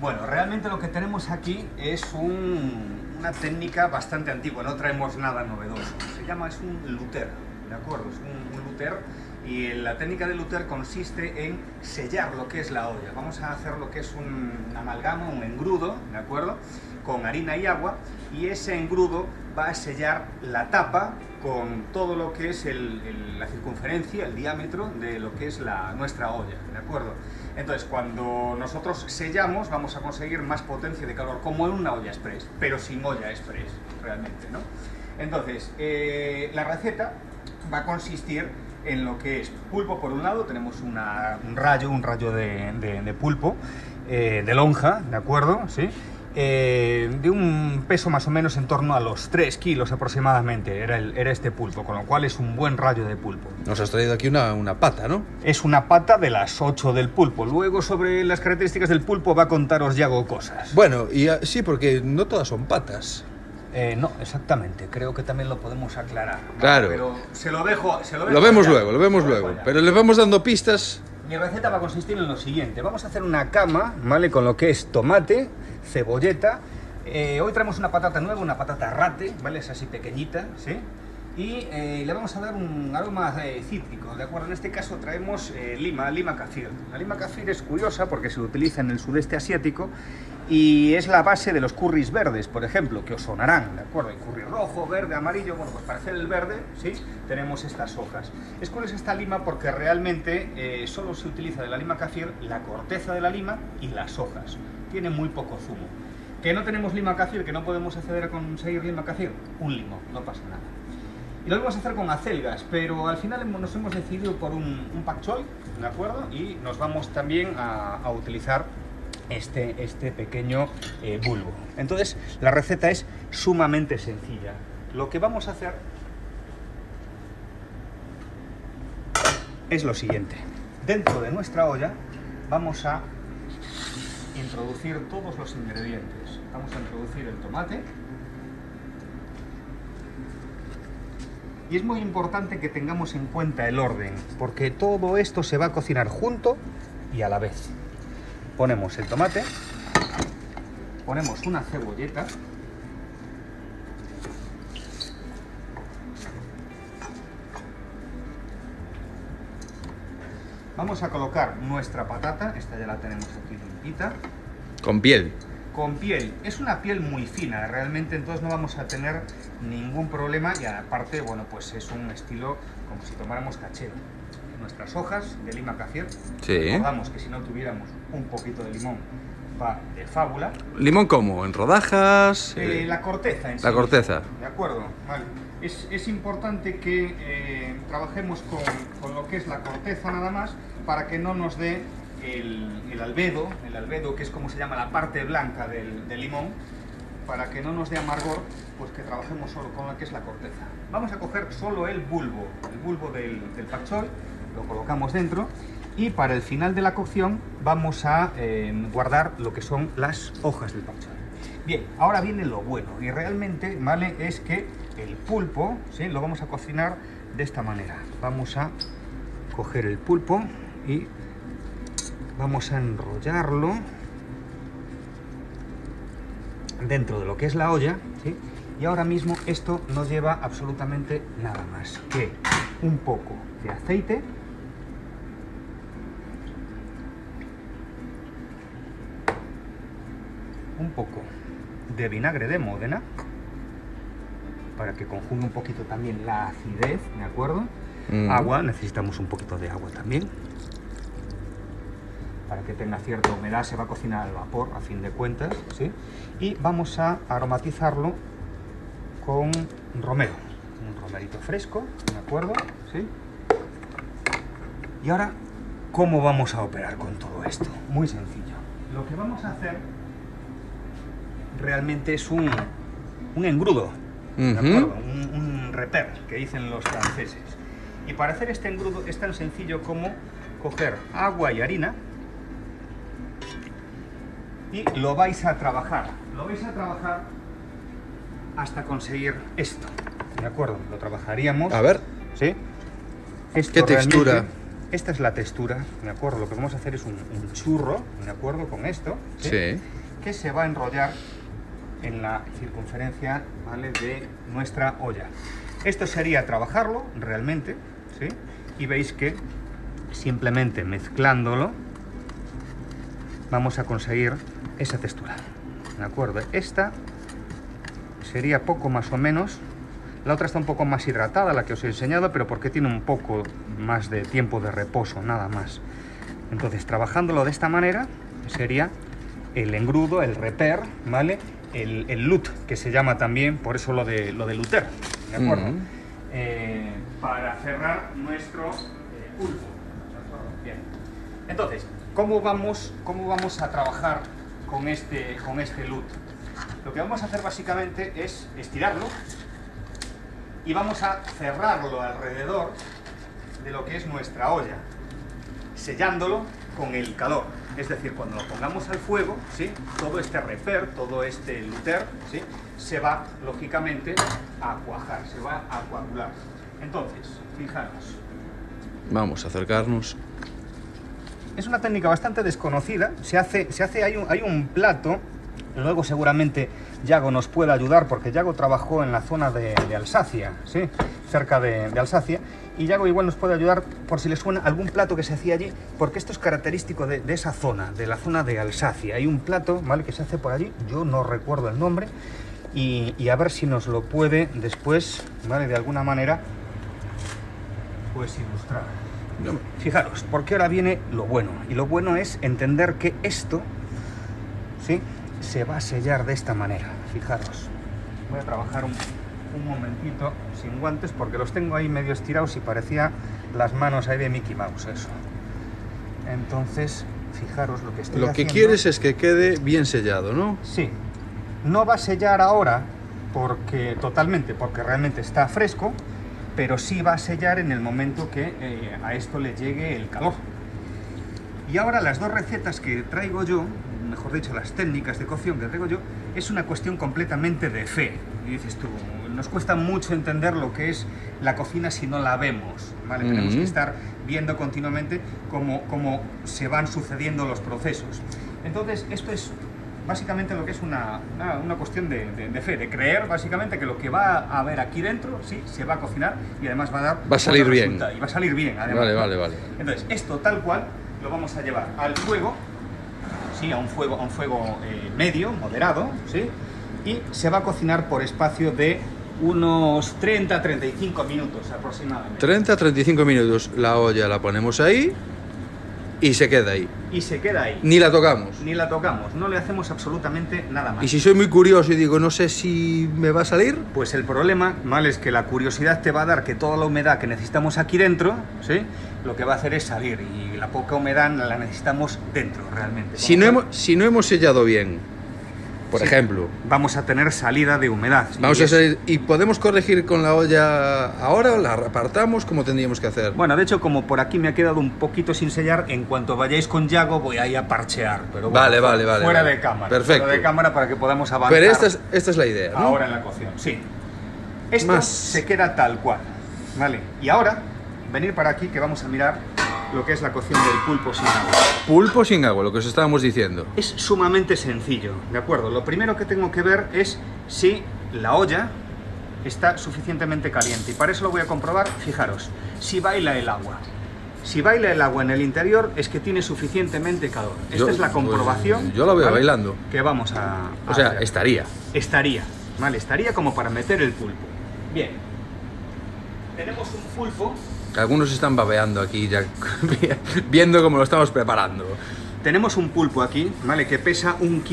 Bueno, realmente lo que tenemos aquí es una técnica bastante antigua, no traemos nada novedoso. Es un luthier, ¿de acuerdo? Es un luthier, y la técnica de luthier consiste en sellar lo que es la olla. Vamos a hacer lo que es un amalgama, un engrudo, ¿de acuerdo? Con harina y agua, y ese engrudo va a sellar la tapa con todo lo que es la circunferencia, el diámetro de lo que es nuestra olla, ¿de acuerdo? Entonces, cuando nosotros sellamos, vamos a conseguir más potencia de calor, como en una olla express, pero sin olla express, realmente, ¿no? Entonces, la receta va a consistir en lo que es pulpo. Por un lado tenemos un rayo de pulpo, de lonja, ¿de acuerdo? ¿Sí? De un peso más o menos en torno a los 3 kilos aproximadamente era este pulpo, con lo cual es un buen rayo de pulpo. Nos has traído aquí una pata, ¿no? Es una pata de las 8 del pulpo. Luego, sobre las características del pulpo, va a contaros Yago cosas. Bueno, sí, porque no todas son patas. No, exactamente. Creo que también lo podemos aclarar. Claro. Pero se lo dejo lo vemos luego. Pero le vamos dando pistas. Mi receta va a consistir en lo siguiente. Vamos a hacer una cama, ¿vale? Con lo que es tomate, cebolleta. Hoy traemos una patata nueva, una patata rate, ¿vale? Es así pequeñita, ¿sí? Y le vamos a dar un aroma cítrico, ¿de acuerdo? En este caso traemos lima kafir. La lima kafir es curiosa porque se utiliza en el sudeste asiático y es la base de los curries verdes, por ejemplo, que os sonarán, ¿de acuerdo? Hay curry rojo, verde, amarillo. Bueno, pues para hacer el verde, ¿sí? Tenemos estas hojas. Es curiosa esta lima porque realmente solo se utiliza de la lima kafir la corteza de la lima y las hojas. Tiene muy poco zumo. ¿Que no tenemos lima kafir, que no podemos acceder a conseguir lima kafir? Un limón, no pasa nada. Y lo vamos a hacer con acelgas, pero al final nos hemos decidido por un pak choi, ¿de acuerdo? Y nos vamos también a utilizar este pequeño bulbo. Entonces, la receta es sumamente sencilla. Lo que vamos a hacer es lo siguiente. Dentro de nuestra olla vamos a introducir todos los ingredientes. Vamos a introducir el tomate. Y es muy importante que tengamos en cuenta el orden, porque todo esto se va a cocinar junto y a la vez. Ponemos el tomate, ponemos una cebolleta, vamos a colocar nuestra patata, esta ya la tenemos aquí limpita. Con piel. Con piel. Es una piel muy fina, realmente, entonces no vamos a tener ningún problema, y aparte, bueno, pues es un estilo como si tomáramos cachero. Nuestras hojas de lima kafir, sí. Recordamos que si no tuviéramos un poquito de limón va de fábula. ¿Limón cómo? ¿En rodajas? La corteza en sí. La corteza. De acuerdo, vale. Es importante que trabajemos con lo que es la corteza nada más, para que no nos dé el albedo, que es como se llama la parte blanca del limón, para que no nos dé amargor, pues que trabajemos solo con lo que es la corteza. Vamos a coger solo el bulbo del pak choi, lo colocamos dentro, y para el final de la cocción vamos a guardar lo que son las hojas del pak choi. Bien, ahora viene lo bueno, y realmente, ¿vale?, es que el pulpo, ¿sí?, lo vamos a cocinar de esta manera. Vamos a coger el pulpo y vamos a enrollarlo dentro de lo que es la olla, ¿sí? Y ahora mismo esto no lleva absolutamente nada más que un poco de aceite, un poco de vinagre de Módena, para que conjugue un poquito también la acidez, ¿de acuerdo? Agua, necesitamos un poquito de agua también, para que tenga cierta humedad. Se va a cocinar al vapor, a fin de cuentas, ¿sí? Y vamos a aromatizarlo con romero, un romerito fresco, ¿de acuerdo? ¿Sí? Y ahora, ¿cómo vamos a operar con todo esto? Muy sencillo. Lo que vamos a hacer realmente es un engrudo, ¿de acuerdo? Un repère, que dicen los franceses. Y para hacer este engrudo es tan sencillo como coger agua y harina, y lo vais a trabajar hasta conseguir esto, ¿de acuerdo? Lo trabajaríamos. A ver. ¿Sí? Esto ¿Qué textura? esta es la textura, ¿de acuerdo? Lo que vamos a hacer es un churro, ¿de acuerdo? Con esto, ¿sí? Sí. Que se va a enrollar en la circunferencia, ¿vale? De nuestra olla. Esto sería trabajarlo realmente, ¿sí? Y veis que simplemente mezclándolo vamos a conseguir esa textura, ¿de acuerdo? Esta sería poco más o menos, la otra está un poco más hidratada, la que os he enseñado, pero porque tiene un poco más de tiempo de reposo, nada más. Entonces, trabajándolo de esta manera, sería el engrudo, el reper, ¿vale? El lut, que se llama también, por eso lo de luter, ¿de acuerdo? Para cerrar nuestro pulpo, ¿de acuerdo? Bien. Entonces, ¿cómo vamos a trabajar con este lut? Lo que vamos a hacer básicamente es estirarlo y vamos a cerrarlo alrededor de lo que es nuestra olla, sellándolo con el calor. Es decir, cuando lo pongamos al fuego, ¿sí? Todo este reper, todo este luter, ¿sí? Se va, lógicamente, a cuajar, se va a coagular. Entonces, fijaros. Vamos a acercarnos. Es una técnica bastante desconocida. Hay un plato, luego seguramente Yago nos puede ayudar, porque Yago trabajó en la zona de Alsacia, ¿sí? Cerca de Alsacia, y Yago igual nos puede ayudar por si le suena algún plato que se hacía allí, porque esto es característico de esa zona, de la zona de Alsacia. Hay un plato, ¿vale?, que se hace por allí, yo no recuerdo el nombre, y a ver si nos lo puede después, ¿vale?, de alguna manera, pues ilustrar. No. Fijaros, porque ahora viene lo bueno, y lo bueno es entender que esto, ¿sí?, se va a sellar de esta manera. Fijaros, voy a trabajar un momentito sin guantes porque los tengo ahí medio estirados y parecía las manos ahí de Mickey Mouse, eso. Entonces, fijaros lo que estoy Lo que haciendo. quieres es que quede bien sellado, ¿no? Sí, no va a sellar ahora porque realmente está fresco, pero sí va a sellar en el momento que a esto le llegue el calor. Y ahora las dos recetas que traigo yo, mejor dicho, las técnicas de cocción que traigo yo, es una cuestión completamente de fe. Y dices tú, nos cuesta mucho entender lo que es la cocina si no la vemos, ¿vale? Tenemos que estar viendo continuamente cómo se van sucediendo los procesos. Entonces, esto es básicamente lo que es una cuestión de fe, de creer básicamente que lo que va a haber aquí dentro, sí, se va a cocinar y además va a salir bien. Y va a salir bien, además. Vale. Entonces, esto tal cual lo vamos a llevar al fuego, sí, a un fuego medio, moderado, ¿sí? Y se va a cocinar por espacio de unos 30-35 minutos aproximadamente. 30-35 minutos. La olla la ponemos ahí y se queda ahí. Y se queda ahí. Ni la tocamos. Ni la tocamos, no le hacemos absolutamente nada más. Y si soy muy curioso y digo, no sé si me va a salir, Pues el problema, ¿vale?, es que la curiosidad te va a dar que toda la humedad que necesitamos aquí dentro, ¿sí?, lo que va a hacer es salir, y la poca humedad la necesitamos dentro realmente. si no hemos sellado bien, por Sí. ejemplo, Vamos a tener salida de humedad. vamos a salir y podemos corregir con la olla ahora, la apartamos, como tendríamos que hacer. Bueno, de hecho, como por aquí me ha quedado un poquito sin sellar, en cuanto vayáis con Yago voy a ir a parchear. Pero bueno, Vale. Fuera de cámara. Perfecto. Fuera de cámara para que podamos avanzar. Pero esta es la idea, ¿no? Ahora en la cocción, sí. Esto Más. se queda tal cual, ¿vale? Y ahora, venir para aquí que vamos a mirar lo que es la cocción del pulpo sin agua. Pulpo sin agua, lo que os estábamos diciendo. Es sumamente sencillo, ¿de acuerdo? Lo primero que tengo que ver es si la olla está suficientemente caliente. Y para eso lo voy a comprobar, fijaros, si baila el agua. Si baila el agua en el interior es que tiene suficientemente calor. Esta es la comprobación. Pues, yo la veo ¿vale?, bailando. que vamos a O sea, hacer. estaría. Estaría, ¿vale? Estaría como para meter el pulpo. Bien. Tenemos un pulpo. Algunos están babeando aquí ya, viendo cómo lo estamos preparando. Tenemos un pulpo aquí, ¿vale?, que pesa 1,1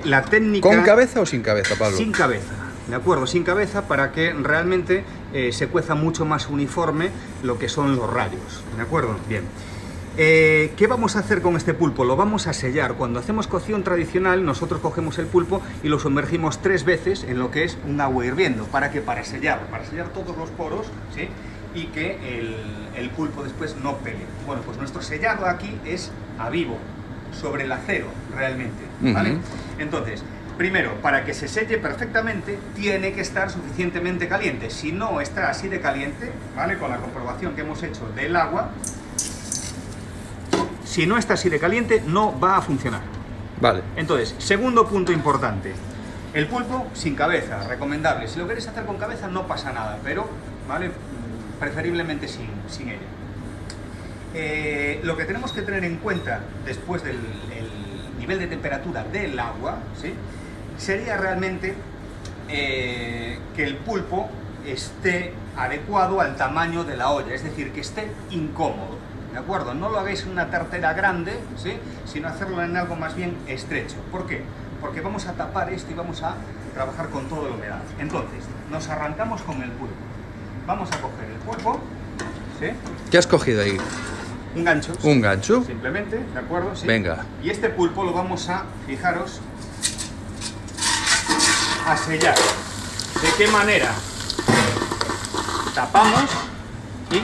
kg. La técnica... ¿Con cabeza o sin cabeza, Pablo? Sin cabeza, ¿de acuerdo? Sin cabeza, para que realmente se cueza mucho más uniforme lo que son los rayos, ¿de acuerdo? Bien. ¿Qué vamos a hacer con este pulpo? Lo vamos a sellar. Cuando hacemos cocción tradicional, nosotros cogemos el pulpo y lo sumergimos 3 veces en lo que es un agua hirviendo. ¿Para qué? Para sellar todos los poros, ¿sí?, y que el pulpo después no pele. Bueno, pues nuestro sellado aquí es a vivo, sobre el acero, realmente, ¿vale? Entonces, Primero, para que se selle perfectamente, tiene que estar suficientemente caliente. Si no está así de caliente, ¿vale? Con la comprobación que hemos hecho del agua, si no está así de caliente, no va a funcionar. Vale. Entonces, segundo punto importante. El pulpo sin cabeza, recomendable. Si lo queréis hacer con cabeza no pasa nada, pero, ¿vale? Preferiblemente sin ella. Lo que tenemos que tener en cuenta después del nivel de temperatura del agua, ¿sí? Sería realmente que el pulpo esté adecuado al tamaño de la olla, es decir, que esté incómodo, ¿de acuerdo? No lo hagáis en una tartera grande, ¿sí? Sino hacerlo en algo más bien estrecho. ¿Por qué? Porque vamos a tapar esto y vamos a trabajar con toda la humedad. Entonces, nos arrancamos con el pulpo. Vamos a coger el pulpo, ¿sí? ¿Qué has cogido ahí? Un gancho. ¿Un gancho? Simplemente, ¿de acuerdo? Sí. Venga. Y este pulpo lo vamos a, fijaros, a sellar. ¿De qué manera? Tapamos y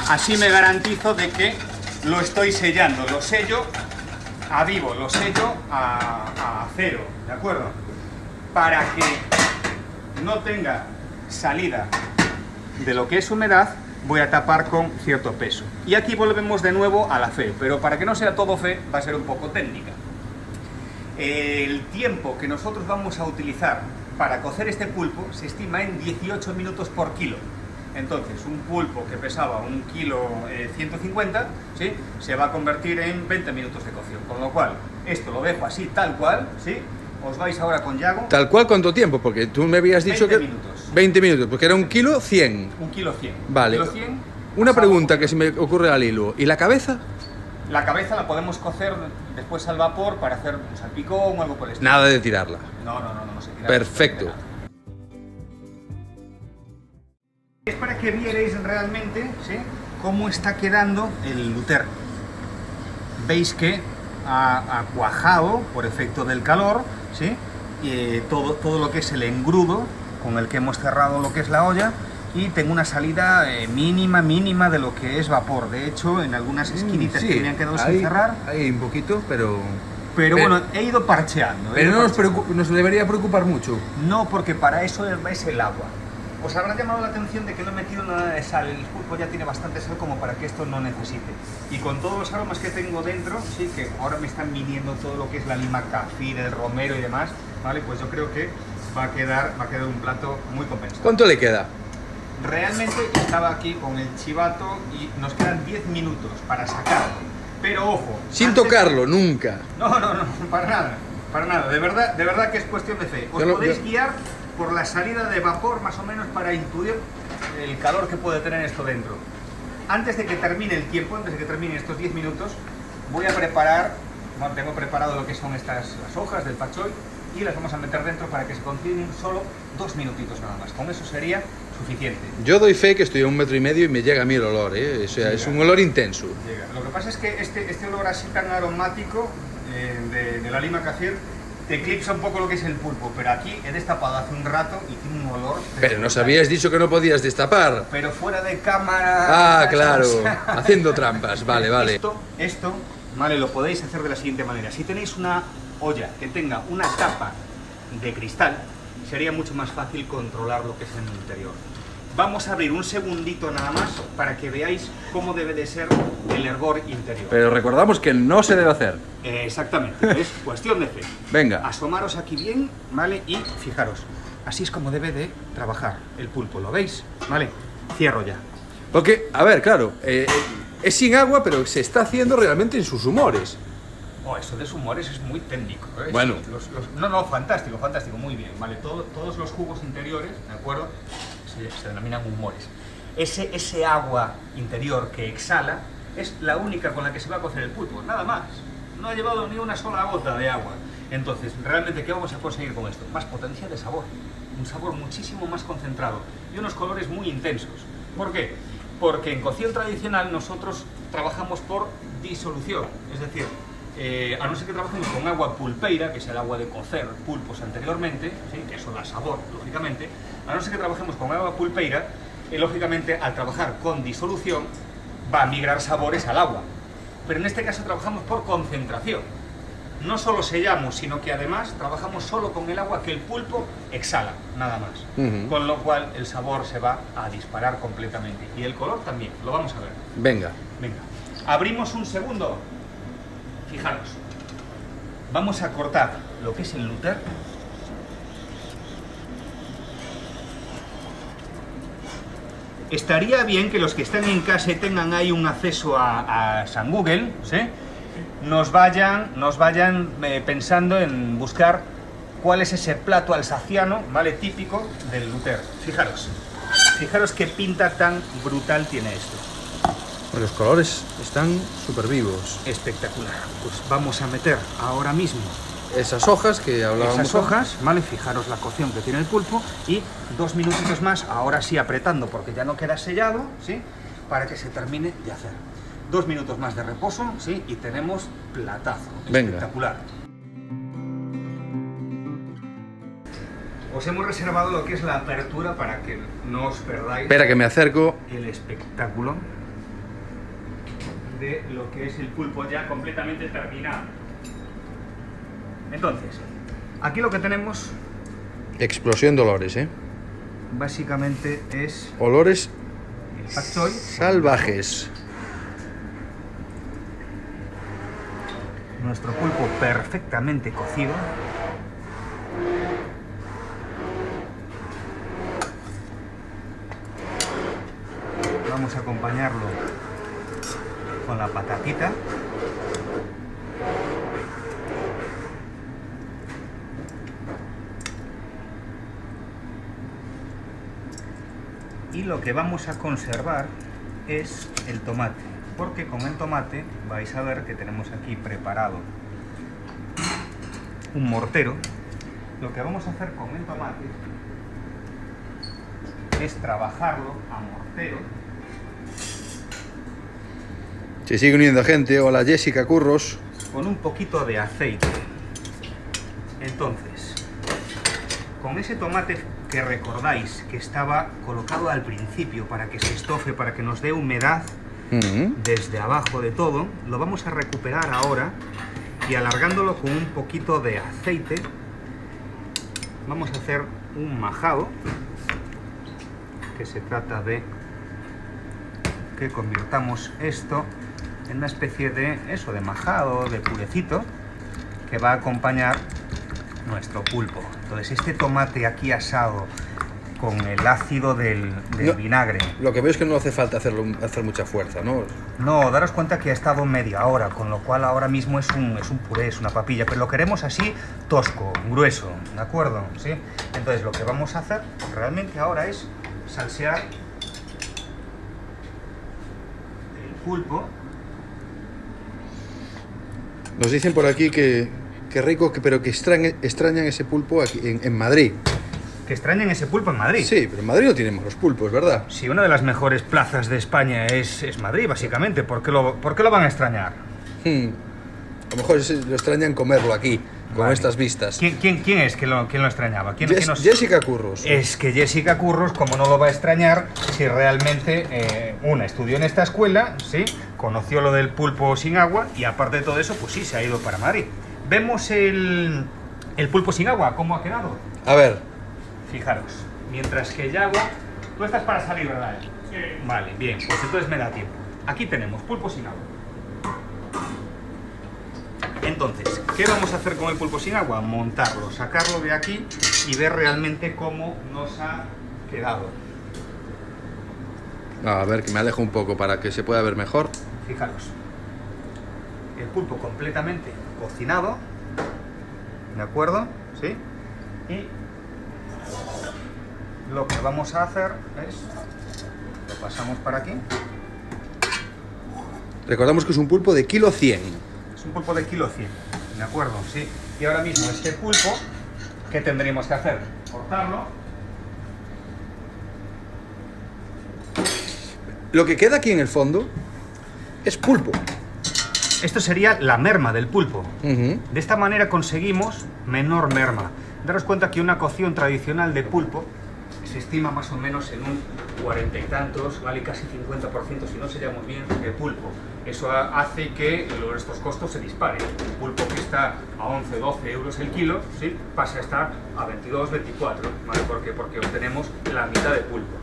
así me garantizo de que lo estoy sellando. Lo sello a vivo, lo sello a cero, ¿de acuerdo? Para que no tenga salida de lo que es humedad, voy a tapar con cierto peso. Y aquí volvemos de nuevo a la fe, pero para que no sea todo fe, va a ser un poco técnica. El tiempo que nosotros vamos a utilizar para cocer este pulpo se estima en 18 minutos por kilo. Entonces, un pulpo que pesaba 1 kilo 150, ¿sí? Se va a convertir en 20 minutos de cocción. Con lo cual, esto lo dejo así, tal cual, ¿sí? Os vais ahora con Yago. ¿Tal cual cuánto tiempo? Porque tú me habías dicho 20 que... minutos. 20 minutos, porque era 1 kilo 100. 1 kilo 100. Vale. 1 kilo 100, Una pasado. pregunta que se me ocurre al hilo. ¿Y la cabeza? La cabeza la podemos cocer después al vapor para hacer un salpicón o algo por el estilo. Nada de tirarla. No se tira. Perfecto. Es para que vierais realmente, ¿sí? Cómo está quedando el luter. Veis que ha cuajado por efecto del calor, ¿sí? Todo lo que es el engrudo con el que hemos cerrado lo que es la olla, y tengo una salida mínima de lo que es vapor. De hecho, en algunas esquinitas que me han quedado sin cerrar. Ahí un poquito, pero Bueno, he ido parcheando. Pero no nos debería preocupar mucho. No, porque para eso es el agua. Os habrá llamado la atención de que no he metido nada de sal. El pulpo ya tiene bastante sal como para que esto no necesite. Y con todos los aromas que tengo dentro, sí, que ahora me están viniendo todo lo que es la lima cafir, el romero y demás, ¿vale? Pues yo creo que va a quedar un plato muy compensado. ¿Cuánto le queda? Realmente estaba aquí con el chivato y nos quedan 10 minutos para sacarlo. Pero ojo. Sin tocarlo, nunca. No, para nada. De verdad que es cuestión de fe. Os podéis guiar por la salida de vapor más o menos para intuir el calor que puede tener esto dentro. Antes de que termine el tiempo, antes de que termine estos 10 minutos, voy a preparar, bueno, tengo preparado lo que son las hojas del pak choi y las vamos a meter dentro para que se cocinen solo 2 minutitos nada más. Con eso sería suficiente. Yo doy fe que estoy a 1,5 metros y me llega a mí el olor, ¿eh? O sea, es un olor intenso. Llega. Lo que pasa es que este olor así tan aromático de la lima cafir te eclipsa un poco lo que es el pulpo, pero aquí he destapado hace un rato y tiene un olor... Pero nos habías dicho que no podías destapar. Pero fuera de cámara... Ah, claro, haciendo trampas, vale. Esto, vale, lo podéis hacer de la siguiente manera. Si tenéis una olla que tenga una tapa de cristal, sería mucho más fácil controlar lo que es en el interior. Vamos a abrir un segundito nada más para que veáis cómo debe de ser el hervor interior. Pero recordamos que no se debe hacer. Exactamente, es cuestión de fe. Venga. Asomaros aquí bien, ¿vale? Y fijaros, así es como debe de trabajar el pulpo, ¿lo veis? ¿Vale? Cierro ya. Porque, a ver, claro, es sin agua, pero se está haciendo realmente en sus humores. Oh, eso de humores es muy técnico, ¿eh? Bueno. Fantástico, muy bien, ¿vale? Todos los jugos interiores, ¿de acuerdo? Se denominan humores. Ese agua interior que exhala es la única con la que se va a cocer el pulpo, nada más. No ha llevado ni una sola gota de agua. Entonces, realmente, ¿qué vamos a conseguir con esto? Más potencia de sabor, un sabor muchísimo más concentrado y unos colores muy intensos. ¿Por qué? Porque en cocción tradicional nosotros trabajamos por disolución, es decir, a no ser que trabajemos con agua pulpeira, que es el agua de cocer pulpos anteriormente, ¿sí? Que eso da sabor, lógicamente, a no ser que trabajemos con agua pulpeira, lógicamente al trabajar con disolución va a migrar sabores al agua. Pero en este caso trabajamos por concentración. no solo sellamos, sino que además trabajamos solo con el agua que el pulpo exhala, nada más. Con lo cual el sabor se va a disparar completamente. Y el color también, lo vamos a ver. Venga. Venga, abrimos un segundo. Fijaros, vamos a cortar lo que es el luter. Estaría bien que los que están en casa y tengan ahí un acceso a San Google, ¿sí? nos vayan pensando en buscar cuál es ese plato alsaciano, ¿vale? Típico del luter. Fijaros qué pinta tan brutal tiene esto. Los colores están súper vivos. Espectacular. Pues vamos a meter ahora mismo esas hojas que hablábamos. Esas hojas, ¿vale? Fijaros la cocción que tiene el pulpo y 2 minutitos más, ahora sí apretando porque ya no queda sellado, ¿sí? Para que se termine de hacer. 2 minutos más de reposo, ¿sí? Y tenemos platazo. Venga. Espectacular. Os hemos reservado lo que es la apertura para que no os perdáis. Espera que me acerco. El espectáculo de lo que es el pulpo ya completamente terminado. Entonces, aquí lo que tenemos Explosión de olores, ¿eh? básicamente es Olores el pak choi salvajes. Nuestro pulpo perfectamente cocido. Vamos a acompañarlo con la patatita. Y lo que vamos a conservar es el tomate, porque con el tomate vais a ver que tenemos aquí preparado un mortero. Lo que vamos a hacer con el tomate es trabajarlo a mortero. Se sigue uniendo gente. Hola Jessica Curros. Con un poquito de aceite. Entonces, con ese tomate que recordáis que estaba colocado al principio para que se estofe, para que nos dé humedad desde abajo de todo, lo vamos a recuperar ahora y alargándolo con un poquito de aceite vamos a hacer un majado, que se trata de que convirtamos esto en una especie de de majado, de purecito que va a acompañar nuestro pulpo. Entonces este tomate aquí asado con el ácido del vinagre. Lo que veo es que no hace falta hacer mucha fuerza, ¿no? No, daros cuenta que ha estado media hora, con lo cual ahora mismo es un puré, es una papilla, pero lo queremos así tosco, grueso, ¿de acuerdo? ¿Sí? Entonces lo que vamos a hacer realmente ahora es salsear el pulpo. Nos dicen por aquí que rico, pero que extrañan ese pulpo aquí en Madrid. Que extrañan ese pulpo en Madrid. Sí, pero en Madrid no tenemos los pulpos, ¿verdad? Sí, una de las mejores plazas de España es Madrid, básicamente. ¿Por qué lo van a extrañar? A lo mejor lo extrañan comerlo aquí, con Vale. estas vistas. ¿Quién es quién lo extrañaba? Jessica Curros. Es que Jessica Curros, como no lo va a extrañar, si realmente estudió en esta escuela, ¿sí? Conoció lo del pulpo sin agua y aparte de todo eso, pues sí, se ha ido para Madrid. Vemos el pulpo sin agua, ¿cómo ha quedado? A ver. Fijaros, mientras que ya agua... Tú estás para salir, ¿verdad? Sí. Vale, bien, pues entonces me da tiempo. Aquí tenemos pulpo sin agua. Entonces, ¿qué vamos a hacer con el pulpo sin agua? Montarlo, sacarlo de aquí y ver realmente cómo nos ha quedado. A ver, que me alejo un poco para que se pueda ver mejor. Fijaros, el pulpo completamente cocinado, ¿de acuerdo? ¿Sí? Y lo que vamos a hacer es, lo pasamos para aquí. Recordamos que es un pulpo de kilo 100. Es un pulpo de kilo 100, ¿de acuerdo? Sí. Y ahora mismo este pulpo, ¿qué tendríamos que hacer? Cortarlo. Lo que queda aquí en el fondo es pulpo. Esto sería la merma del pulpo. De esta manera conseguimos menor merma. Daros cuenta que una cocción tradicional de pulpo se estima más o menos en un 40 y tantos, vale casi 50% si no sellamos bien de pulpo. Eso hace que estos costos se disparen. Un pulpo que es está a 11, 12 euros el kilo, ¿sí? Pase a estar a 22, 24, ¿vale? ¿Por qué? Porque obtenemos la mitad de pulpo.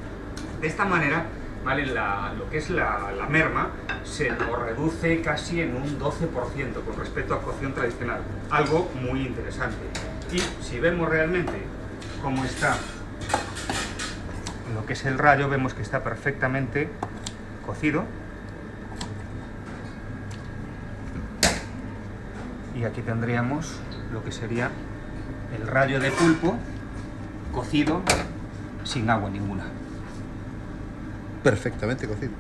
De esta manera, ¿vale? Lo que es la merma se nos reduce casi en un 12% con respecto a cocción tradicional. Algo muy interesante. Y si vemos realmente cómo está lo que es el rayo, vemos que está perfectamente cocido. Y aquí tendríamos lo que sería el rayo de pulpo cocido sin agua ninguna. Perfectamente cocido.